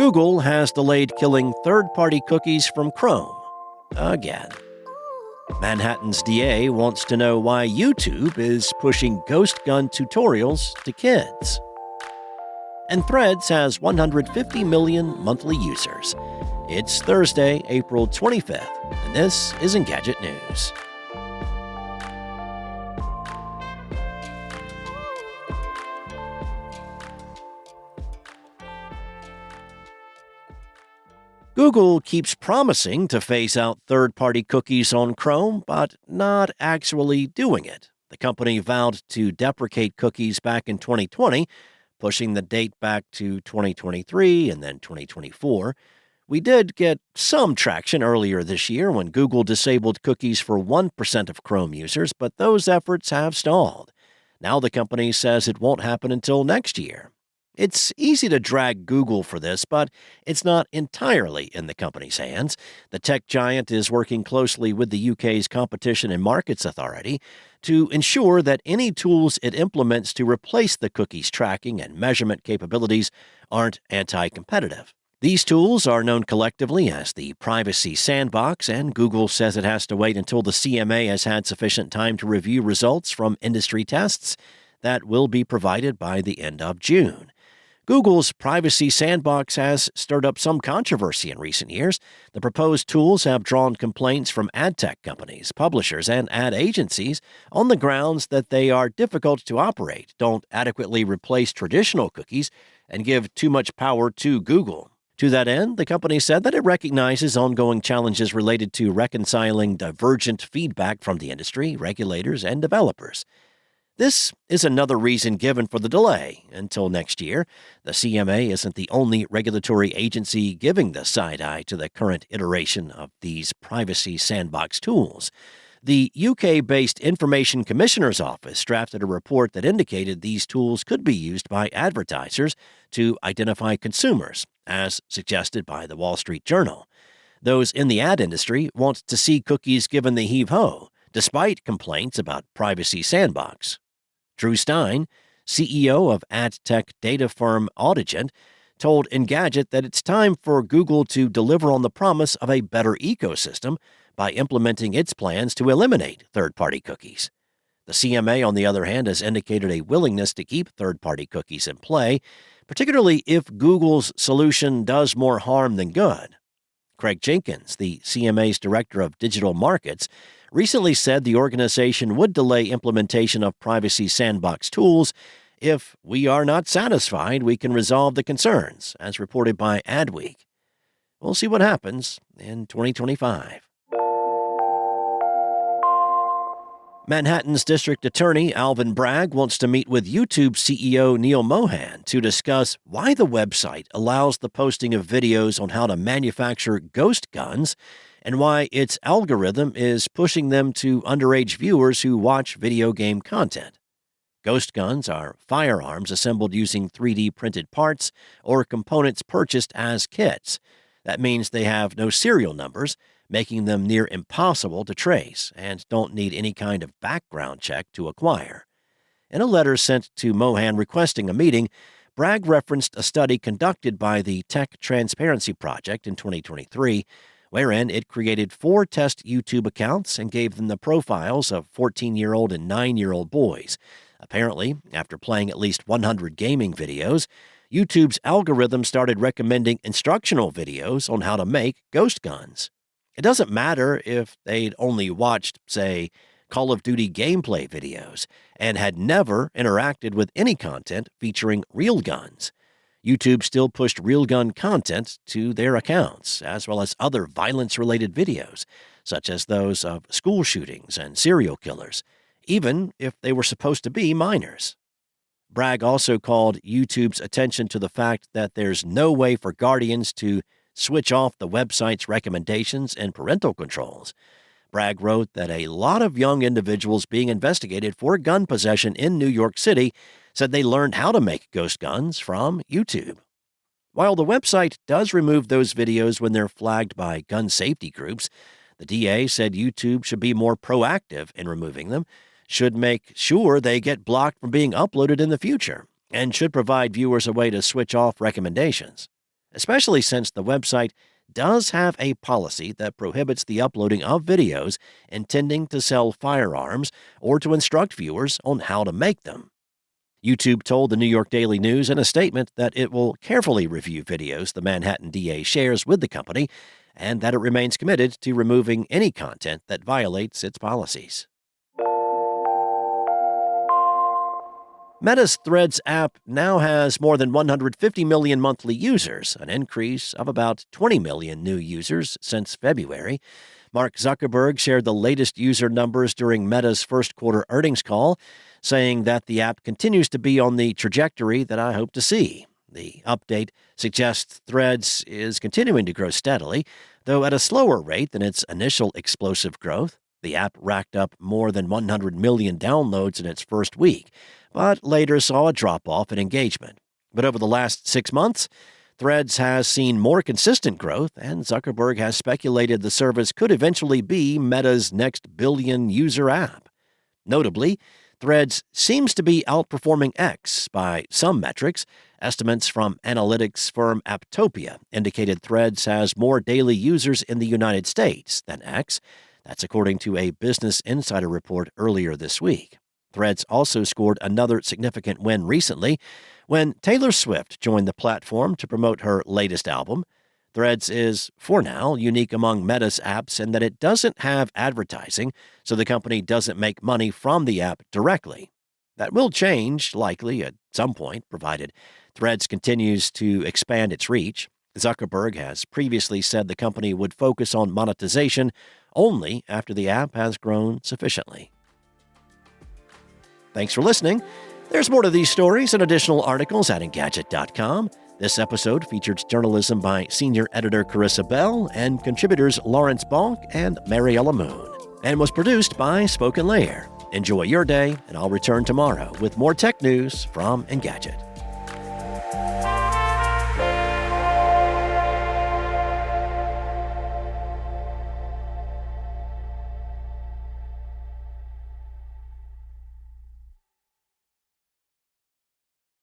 Google has delayed killing third-party cookies from Chrome again. Manhattan's DA wants to know why YouTube is pushing ghost gun tutorials to kids. And Threads has 150 million monthly users. It's Thursday, April 25th, and this is Engadget News. Google keeps promising to phase out third-party cookies on Chrome, but not actually doing it. The company vowed to deprecate cookies back in 2020, pushing the date back to 2023 and then 2024. We did get some traction earlier this year when Google disabled cookies for 1% of Chrome users, but those efforts have stalled. Now the company says it won't happen until next year. It's easy to drag Google for this, but it's not entirely in the company's hands. The tech giant is working closely with the UK's Competition and Markets Authority to ensure that any tools it implements to replace the cookies tracking and measurement capabilities aren't anti-competitive. These tools are known collectively as the Privacy Sandbox, and Google says it has to wait until the CMA has had sufficient time to review results from industry tests that will be provided by the end of June. Google's Privacy Sandbox has stirred up some controversy in recent years. The proposed tools have drawn complaints from ad tech companies, publishers, and ad agencies on the grounds that they are difficult to operate, don't adequately replace traditional cookies, and give too much power to Google. To that end, the company said that it recognizes ongoing challenges related to reconciling divergent feedback from the industry, regulators, and developers. This is another reason given for the delay until next year. The CMA isn't the only regulatory agency giving the side-eye to the current iteration of these Privacy Sandbox tools. The UK-based Information Commissioner's Office drafted a report that indicated these tools could be used by advertisers to identify consumers, as suggested by the Wall Street Journal. Those in the ad industry want to see cookies given the heave-ho, despite complaints about Privacy Sandbox. Drew Stein, CEO of ad tech data firm Engadget, told Engadget that it's time for Google to deliver on the promise of a better ecosystem by implementing its plans to eliminate third-party cookies. The CMA, on the other hand, has indicated a willingness to keep third-party cookies in play, particularly if Google's solution does more harm than good. Craig Jenkins, the CMA's Director of Digital Markets, recently said the organization would delay implementation of Privacy Sandbox tools. If we are not satisfied, we can resolve the concerns, as reported by Adweek. We'll see what happens in 2025. Manhattan's District Attorney Alvin Bragg wants to meet with YouTube CEO Neil Mohan to discuss why the website allows the posting of videos on how to manufacture ghost guns and why its algorithm is pushing them to underage viewers who watch video game content. Ghost guns are firearms assembled using 3D printed parts or components purchased as kits. That means they have no serial numbers, making them near impossible to trace and don't need any kind of background check to acquire. In a letter sent to Mohan requesting a meeting, Bragg referenced a study conducted by the Tech Transparency Project in 2023, wherein it created 4 test YouTube accounts and gave them the profiles of 14-year-old and 9-year-old boys. Apparently, after playing at least 100 gaming videos, YouTube's algorithm started recommending instructional videos on how to make ghost guns. It doesn't matter if they'd only watched, say, Call of Duty gameplay videos and had never interacted with any content featuring real guns. YouTube still pushed real gun content to their accounts, as well as other violence-related videos, such as those of school shootings and serial killers, even if they were supposed to be minors. Bragg also called YouTube's attention to the fact that there's no way for guardians to switch off the website's recommendations and parental controls. Bragg wrote that a lot of young individuals being investigated for gun possession in New York City said they learned how to make ghost guns from YouTube. While the website does remove those videos when they're flagged by gun safety groups, the DA said YouTube should be more proactive in removing them, should make sure they get blocked from being uploaded in the future, and should provide viewers a way to switch off recommendations. especially since the website does have a policy that prohibits the uploading of videos intending to sell firearms or to instruct viewers on how to make them. YouTube told the New York Daily News in a statement that it will carefully review videos the Manhattan DA shares with the company and that it remains committed to removing any content that violates its policies. Meta's Threads app now has more than 150 million monthly users, an increase of about 20 million new users since February. Mark Zuckerberg shared the latest user numbers during Meta's first quarter earnings call, saying that the app continues to be on the trajectory that I hope to see. The update suggests Threads is continuing to grow steadily, though at a slower rate than its initial explosive growth. The app racked up more than 100 million downloads in its first week, but later saw a drop-off in engagement. But over the last 6 months, Threads has seen more consistent growth, and Zuckerberg has speculated the service could eventually be Meta's next billion-user app. Notably, Threads seems to be outperforming X by some metrics. Estimates from analytics firm Apptopia indicated Threads has more daily users in the United States than X. That's according to a Business Insider report earlier this week. Threads also scored another significant win recently when Taylor Swift joined the platform to promote her latest album. Threads is, for now, unique among Meta's apps in that it doesn't have advertising, so the company doesn't make money from the app directly. That will change, likely, at some point, provided Threads continues to expand its reach. Zuckerberg has previously said the company would focus on monetization only after the app has grown sufficiently. Thanks for listening. There's more to these stories and additional articles at Engadget.com. This episode featured journalism by senior editor Carissa Bell and contributors Lawrence Bonk and Mariella Moon, and was produced by Spoken Layer. Enjoy your day, and I'll return tomorrow with more tech news from Engadget.